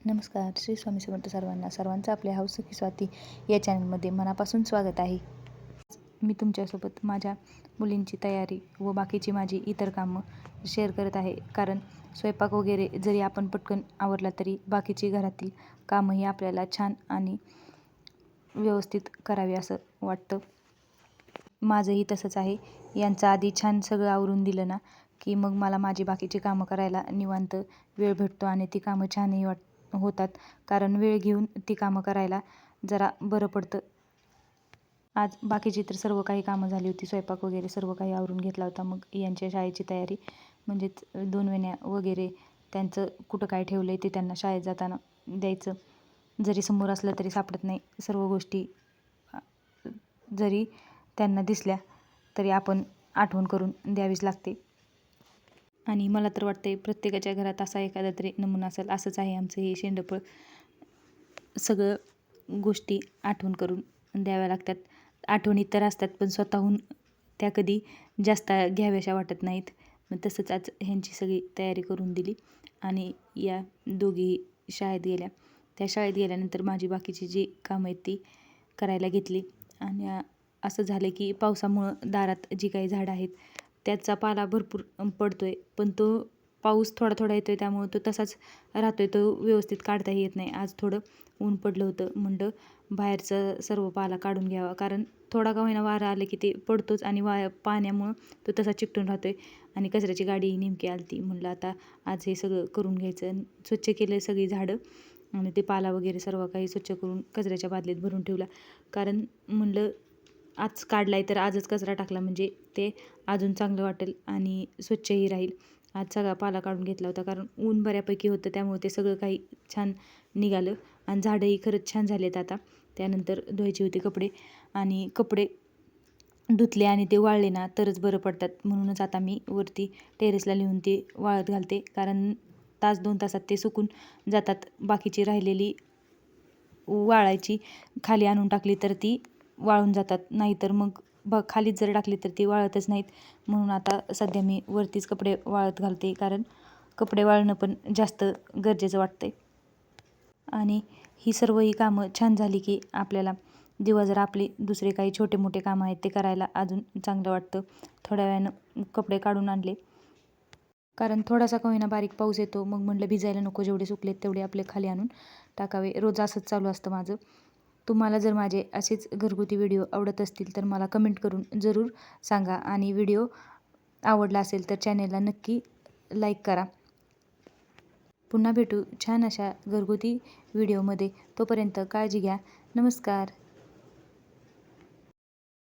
नमस्कार. श्री स्वामी समर्थ सर्वांना. सर्वांचं आपल्या हौस की स्वाती या चॅनलमध्ये मनापासून स्वागत आहे. मी तुमच्यासोबत माझ्या मुलींची तयारी व बाकीची माझी इतर कामं शेअर करत आहे. कारण स्वयंपाक वगैरे जरी आपण पटकन आवरला तरी बाकीची घरातील कामंही आपल्याला छान आणि व्यवस्थित करावी असं वाटतं. माझंही तसंच आहे. यांचं आधी छान सगळं आवरून दिलं ना की मग मला माझी बाकीची कामं करायला निवांत वेळ भेटतो आणि ती कामं छानही होतात. कारण वेळ घेऊन ती कामं करायला जरा बरं पडतं. आज बाकीची तर सर्व काही कामं झाली होती. स्वयंपाक वगैरे सर्व काही आवरून घेतला होता. मग यांच्या शाळेची तयारी म्हणजेच 2 वेण्या वगैरे त्यांचं कुठं काय ठेवलं आहे ते त्यांना शाळेत जाताना द्यायचं. जरी समोर असलं तरी सापडत नाही. सर्व गोष्टी जरी त्यांना दिसल्या तरी आपण आठवण करून द्यावीच लागते. आणि मला तर वाटते प्रत्येकाच्या घरात असा एखादा तरी नमुना असेल. असंच आहे आमचं हे शेंडफळ. सगळं गोष्टी आठवण करून द्याव्या लागतात. आठवणीत तर असतात पण स्वतःहून त्या कधी जास्त घ्याव्याशा वाटत नाहीत. मग तसंच आज ह्यांची सगळी तयारी करून दिली आणि या दोघी शाळेत गेल्या. त्या शाळेत गेल्यानंतर माझी बाकीची जी कामं आहेत ती करायला घेतली. आणि असं झालं की पावसामुळं दारात जी काही झाडं आहेत त्याचा पाला भरपूर पडतो आहे. पण तो पाऊस थोडा थोडा येतो आहे त्यामुळं तो तसाच राहतो आहे. तो व्यवस्थित काढताही येत नाही. आज थोडं ऊन पडलं होतं. म्हणलं बाहेरचं सर्व पाला काढून घ्यावा. कारण थोडा का होईना वारा आलं की ते पडतोच आणि पाण्यामुळं तो तसा चिकटून राहतो आहे. आणि कचऱ्याची गाडीही नेमकी आली होती. म्हणलं आता आज हे सगळं करून घ्यायचं. स्वच्छ केलं सगळी झाडं आणि ते पाला वगैरे सर्व काही स्वच्छ करून कचऱ्याच्या बादलीत भरून ठेवला. कारण म्हणलं आज काढला आहे तर आजच कचरा टाकला म्हणजे ते अजून चांगलं वाटेल आणि स्वच्छही राहील. आज सगळा पाला काढून घेतला होता कारण ऊन बऱ्यापैकी होतं त्यामुळे ते सगळं काही छान निघालं. आणि झाडंही खरंच छान झालेत आता. त्यानंतर धुवायचे होते कपडे आणि कपडे धुतले आणि ते वाळले ना तरच बरं पडतात. म्हणूनच आता मी वरती टेरेसला नेऊन ते वाळत घालते. कारण 1-2 तासात ते सुकून जातात. बाकीची राहिलेली वाळायची खाली आणून टाकली तर ती वाळून जातात. नाहीतर मग खालीच जर टाकली तर ती वाळतच नाहीत. म्हणून आता सध्या मी वरतीच कपडे वाळत घालते. कारण कपडे वाळणं पण जास्त गरजेचं वाटतंय. आणि ही सर्व कामं छान झाली की आपल्याला दिवसभर आपली दुसरे काही छोटे मोठे कामं आहेत ते करायला अजून चांगलं वाटतं. थोड्या वेळानं कपडे काढून आणले कारण थोडासा का होईना बारीक पाऊस येतो. मग म्हटलं भिजायला नको, जेवढे सुकलेत तेवढे आपले खाली आणून टाकावे. रोज असंच चालू असतं माझं. तुम्हाला जर माझे असेच घरगुती व्हिडिओ आवडत असतील तर मला कमेंट करून जरूर सांगा. आणि व्हिडिओ आवडला असेल तर चॅनेलला नक्की लाईक करा. पुन्हा भेटू छान अशा घरगुती व्हिडिओमध्ये. तोपर्यंत काळजी घ्या. नमस्कार.